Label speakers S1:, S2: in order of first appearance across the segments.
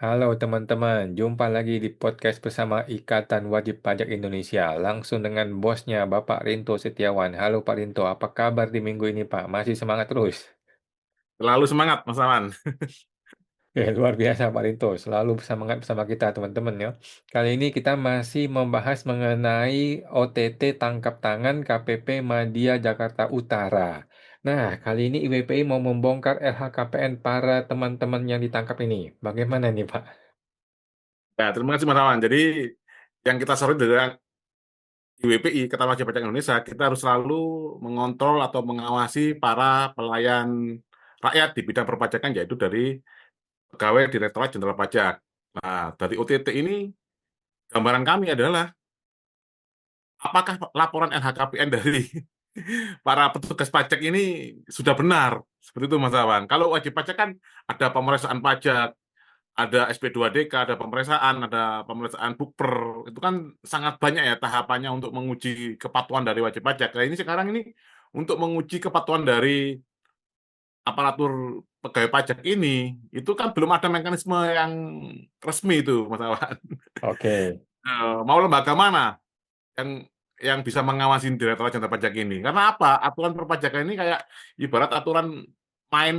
S1: Halo teman-teman, jumpa lagi di podcast bersama Ikatan Wajib Pajak Indonesia, langsung dengan bosnya Bapak Rinto Setiawan. Halo Pak Rinto, apa kabar di minggu ini Pak? Masih semangat terus?
S2: Selalu semangat, Mas Aman.
S1: Ya, luar biasa Pak Rinto, selalu semangat bersama kita teman-teman ya. Kali ini kita masih membahas mengenai OTT tangkap tangan KPP Madya Jakarta Utara. Nah, kali ini IWPI mau membongkar LHKPN para teman-teman yang ditangkap ini. Bagaimana nih Pak?
S2: Ya, terima kasih, Mas Aman. Jadi, yang kita sorot dari IWPI, Ketua Wajib Pajak Indonesia, kita harus selalu mengontrol atau mengawasi para pelayan rakyat di bidang perpajakan, yaitu dari pegawai Direktorat Jenderal Pajak. Nah, dari OTT ini, gambaran kami adalah apakah laporan LHKPN dari para petugas pajak ini sudah benar. Seperti itu, Mas Awan. Kalau wajib pajak kan ada pemeriksaan pajak, ada SP2DK, ada pemeriksaan bukper. Itu kan sangat banyak ya tahapannya untuk menguji kepatuhan dari wajib pajak. Nah, ini sekarang ini untuk menguji kepatuhan dari aparatur pegawai pajak ini, itu kan belum ada mekanisme yang resmi itu, Mas Awan.
S1: Oke.
S2: Mau lembaga mana yang bisa mengawasi Direktorat Jenderal Pajak ini? Karena apa? Aturan perpajakan ini kayak ibarat aturan main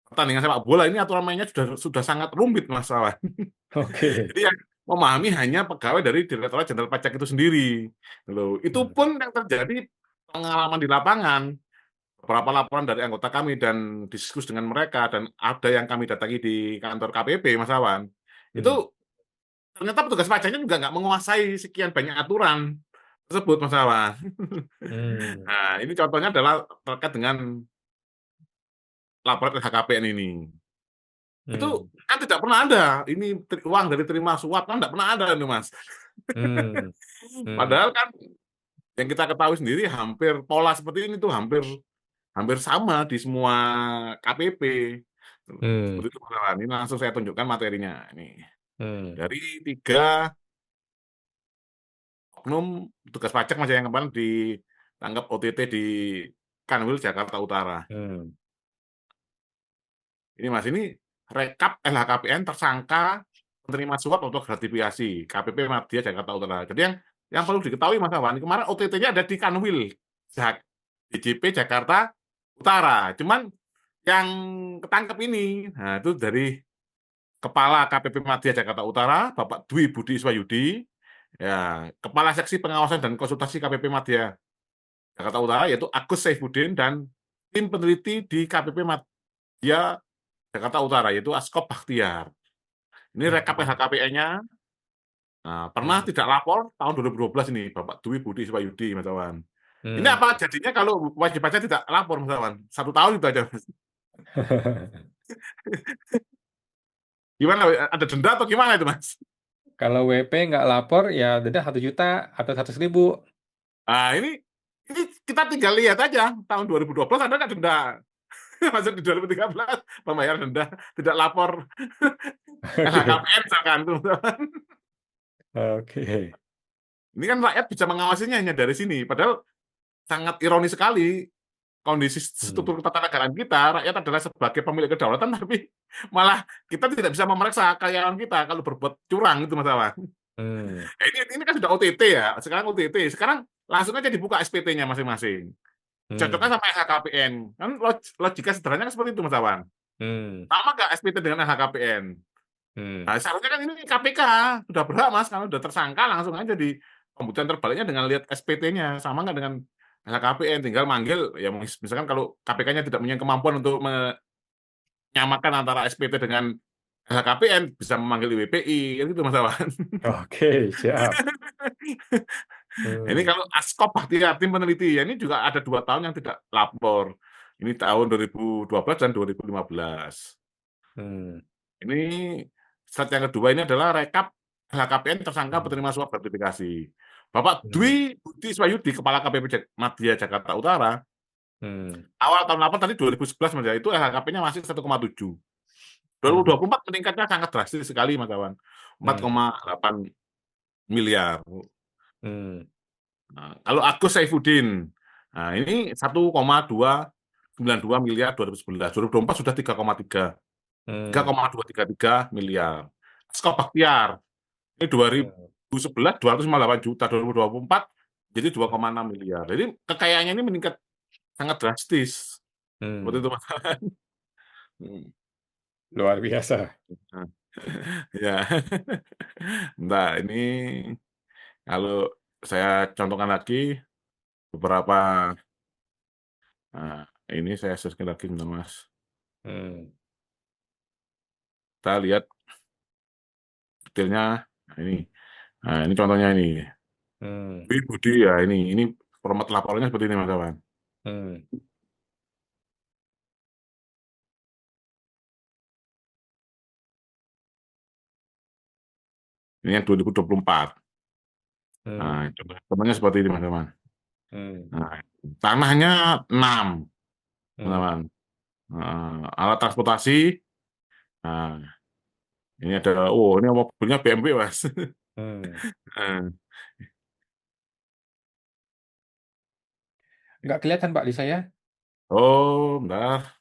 S2: pertandingan sepak bola, ini aturan mainnya sudah sangat rumit, Mas Awan.
S1: Oke.
S2: Jadi yang memahami hanya pegawai dari Direktorat Jenderal Pajak itu sendiri. Loh, itu
S1: Hmm.
S2: pun yang terjadi pengalaman di lapangan. Beberapa laporan dari anggota kami dan diskusi dengan mereka, dan ada yang kami datangi di kantor KPP, Mas Awan.
S1: Hmm.
S2: Itu ternyata petugas pajaknya juga nggak menguasai sekian banyak aturan tersebut, Mas Awan.
S1: Hmm.
S2: Nah, ini contohnya adalah terkait dengan laporan LHKPN ini. Itu
S1: Hmm.
S2: kan tidak pernah ada. Ini uang dari terima suap kan tidak pernah ada ini, Mas.
S1: Hmm. Hmm.
S2: Padahal kan yang kita ketahui sendiri hampir pola seperti ini tuh hampir hampir sama di semua KPP.
S1: Hmm.
S2: Seperti itu, Mas. Ini langsung saya tunjukkan materinya. Ini
S1: Hmm.
S2: dari 3 oknum tugas pajak Mas yang kemarin ditangkap OTT di Kanwil Jakarta Utara.
S1: Hmm.
S2: Ini Mas, ini rekap LHKPN tersangka penerima suap atau gratifikasi KPP Madya Jakarta Utara. Jadi yang perlu diketahui Mas Awan, kemarin OTT-nya ada di Kanwil DJP Jakarta Utara. Cuman yang ketangkep ini, nah itu dari Kepala KPP Madya Jakarta Utara, Bapak Dwi Budi Iswayudi, ya, Kepala Seksi Pengawasan dan Konsultasi KPP Madya Jakarta Utara, yaitu Agus Saifuddin, dan tim peneliti di KPP Madya Jakarta Utara, yaitu Askop Bakhtiar. Ini rekap
S1: Hmm.
S2: LHKPN-nya. Nah, pernah
S1: Hmm.
S2: tidak lapor tahun 2012 ini, Bapak Dwi Budi Iswayudi, Mas Awan. Ini
S1: Hmm.
S2: apa jadinya kalau wajib pajak tidak lapor, Mas Awan? 1 tahun itu aja, Mas. Gimana, ada denda atau gimana itu, Mas?
S1: Kalau WP nggak lapor, ya denda 1 juta atau 100.000.
S2: Nah, ini kita tinggal lihat aja, tahun 2012 ada nggak denda? Masuk di 2013, pembayar denda, tidak lapor
S1: Oke.
S2: LHKPN misalkan.
S1: Oke.
S2: Ini kan rakyat bisa mengawasinya hanya dari sini. Padahal sangat ironis sekali kondisi
S1: Hmm.
S2: struktur ketatanegaraan kita, rakyat adalah sebagai pemilik kedaulatan, tapi malah kita tidak bisa memeriksa karyawan kita kalau berbuat curang itu, Mas Awan.
S1: Hmm.
S2: Ini kan sudah OTT ya, sekarang OTT. Sekarang langsung aja dibuka SPT-nya masing-masing.
S1: Hmm.
S2: Cocoknya sama LHKPN. Kan logika sederhananya kan seperti itu, Mas Awan.
S1: Hmm.
S2: Sama nggak SPT dengan LHKPN?
S1: Hmm.
S2: Nah, seharusnya kan ini KPK sudah berhak, Mas, kalau sudah tersangka langsung aja di pembuktian terbaliknya dengan lihat SPT-nya sama nggak dengan LHKPN, tinggal manggil ya, misalkan kalau KPK-nya tidak punya kemampuan untuk menyamakan antara SPT dengan LHKPN, bisa memanggil IWPI, kan gitu, Mas Awan.
S1: Oke, siap.
S2: Ini
S1: Hmm.
S2: kalau Askop Bakhtiar, tim peneliti, ya ini juga ada 2 tahun yang tidak lapor. Ini tahun 2012 dan 2015.
S1: Hmm.
S2: Ini slide yang kedua, ini adalah rekap LHKPN tersangka
S1: Hmm.
S2: penerima suap gratifikasi. Bapak
S1: Hmm.
S2: Dwi Budi Iswayudi, Kepala KPP Madya Jakarta Utara,
S1: Hmm.
S2: awal tahun 8 tadi 2011, Mas, ya, itu LHKP-nya masih 1,7.
S1: Hmm.
S2: 2024 meningkatnya sangat drastis sekali, Mas Awan.
S1: Hmm.
S2: 4,8 miliar.
S1: Hmm.
S2: Nah, kalau Agus Saifuddin, nah ini 1,292 miliar 2011. 2024 sudah 3,3.
S1: Hmm.
S2: 3,233 miliar. Skop Baktiar ini
S1: Hmm.
S2: 2011 258 juta, 2024 jadi 2,6 miliar. Jadi kekayaannya ini meningkat sangat drastis. Seperti
S1: Hmm.
S2: itu Mas. Hmm.
S1: Luar biasa.
S2: Ya. Nah, ini kalau saya contohkan lagi beberapa, nah, ini saya searching lagi bentar, Mas.
S1: Hmm.
S2: Kita lihat detailnya. Nah, ini. Nah, ini contohnya ini.
S1: Hmm.
S2: Dwi Budi ya ini format laporannya seperti ini Mas kawan.
S1: Hmm.
S2: Ini yang 2024. Nah,
S1: Hmm.
S2: contohnya seperti ini Mas kawan.
S1: Hmm.
S2: Nah, tanahnya 6,
S1: Hmm.
S2: teman-teman. Alat transportasi. Nah, ini ada, oh ini mobilnya BMW Mas.
S1: Hmm.
S2: Eh,
S1: Nggak kelihatan Pak di saya.
S2: Oh, bentar.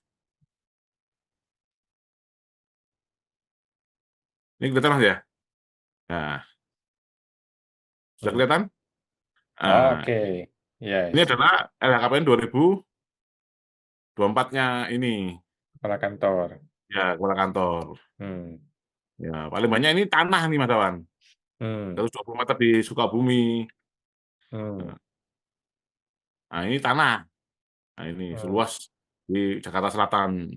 S2: Ini kelihatan Mas ya? Nah, sudah
S1: Hmm.
S2: kelihatan? Nah,
S1: Oke.
S2: ini
S1: Yes.
S2: adalah LHKPN 2024-nya ini.
S1: Kepala kantor.
S2: Ya, kepala kantor.
S1: Hmm.
S2: Ya, paling banyak ini tanah nih, Mas Awan.
S1: Hmm.
S2: 120 meter di Sukabumi.
S1: Hmm.
S2: Nah, ini tanah. Nah, ini
S1: Hmm.
S2: seluas di Jakarta Selatan.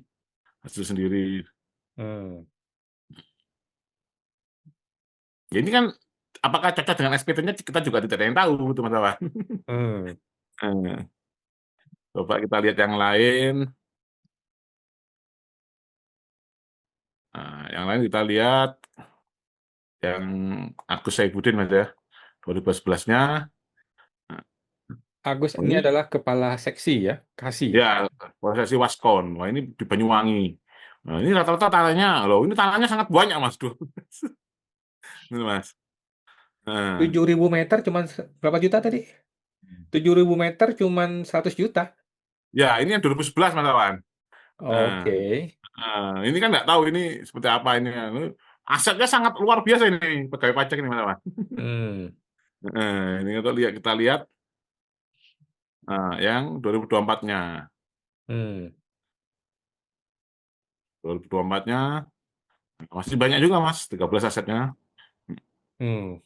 S2: Hasil sendiri.
S1: Hmm.
S2: Ya, ini kan apakah cocok dengan SPT-nya kita juga tidak ada yang tahu, teman-teman.
S1: Hmm.
S2: Coba kita lihat yang lain. Nah, yang lain kita lihat yang Agus Saifuddin, Mas ya. 2011-nya.
S1: Agus
S2: Oh,
S1: ini
S2: ini
S1: adalah kepala seksi ya, Kasih.
S2: ya prosesi Waskon. Wah, ini di Banyuwangi. Nah, ini rata-rata tanahnya, loh, ini tanahnya sangat banyak, Mas. Duh. Ini, Mas. Nah,
S1: 7.000 meter cuman berapa juta tadi? 7.000 meter cuman 100 juta.
S2: ya, ini yang 2011, Mas Awan. Nah,
S1: Oke.
S2: ini kan nggak tahu ini seperti apa ini. Asetnya sangat luar biasa ini pegawai pajak ini, Mas Awan.
S1: Hmm.
S2: Ini kita lihat yang 2024-nya.
S1: Hmm.
S2: 2024-nya masih banyak juga, Mas. 13 asetnya.
S1: Hmm.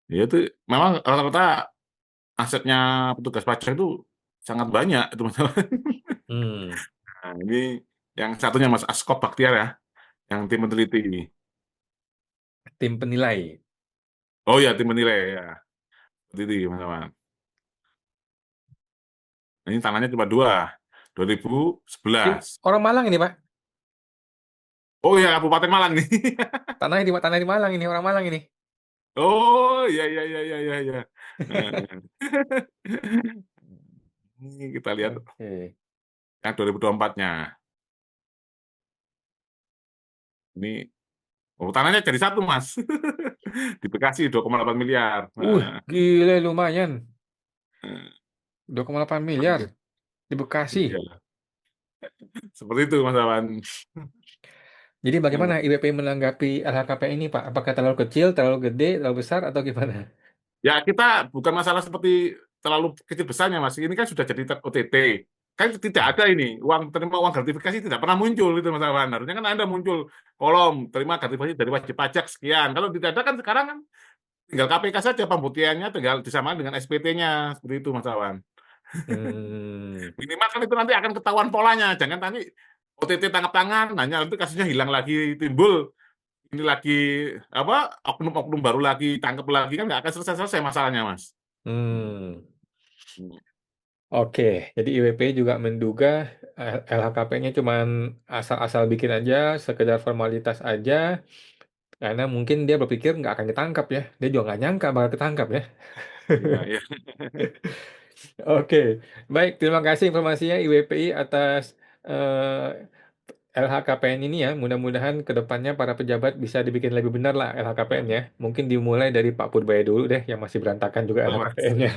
S2: Ya itu memang rata-rata asetnya petugas pajak itu sangat banyak, teman-teman.
S1: Hmm.
S2: Nah, ini yang satunya Mas Askop Baktiar ya, yang tim peneliti ini.
S1: Tim penilai.
S2: Oh ya, tim penilai ya, peneliti teman-teman. Ini tanahnya cuma dua ribu
S1: Ini
S2: sebelas.
S1: orang Malang ini, Pak.
S2: Oh ya, Kabupaten Malang nih.
S1: Tanah di Malang ini, orang Malang ini.
S2: Oh ya ya ya ya ya ya. Ini kita lihat
S1: Oke.
S2: yang 2024-nya. Ini oh tanahnya jadi satu Mas. Di Bekasi 2,8 miliar.
S1: Gile lumayan. 2,8 miliar di Bekasi.
S2: Iya, seperti itu Mas Awan.
S1: Jadi bagaimana IWP menanggapi LHKPN ini, Pak? Apakah terlalu kecil, terlalu gede, terlalu besar, atau gimana?
S2: Ya kita bukan masalah seperti terlalu kecil besarnya Mas. Ini kan sudah jadi OTT. Kan tidak ada ini terima uang gratifikasi tidak pernah muncul itu Mas Awan. Harusnya kan ada muncul kolom terima gratifikasi dari wajib pajak sekian. Kalau tidak ada kan sekarang kan tinggal KPK saja pembuktiannya tinggal disamakan dengan SPT-nya seperti itu Mas Awan.
S1: Hmm.
S2: Minimal kan itu nanti akan ketahuan polanya. Jangan nanti OTT tangkap tangan, hanya nanti kasusnya hilang lagi timbul ini lagi apa oknum-oknum baru lagi tangkap lagi kan nggak akan selesai-selesai masalahnya Mas.
S1: Hmm. Oke, jadi IWP juga menduga LHKPN-nya cuman asal-asal bikin aja, sekedar formalitas aja, karena mungkin dia berpikir nggak akan ketangkap ya. Dia juga nggak nyangka bakal ketangkap ya.
S2: Iya, iya.
S1: Oke, baik. Terima kasih informasinya IWPI atas LHKPN ini ya. Mudah-mudahan ke depannya para pejabat bisa dibikin lebih benar lah LHKPN ya. Mungkin dimulai dari Pak Purbaya dulu deh, yang masih berantakan juga
S2: Betul, Mas.
S1: LHKPN-nya.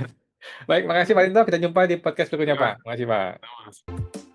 S1: Baik, makasih Pak Rinto, kita jumpa di podcast berikutnya
S2: Ya,
S1: Pak. Makasih Pak.
S2: sama.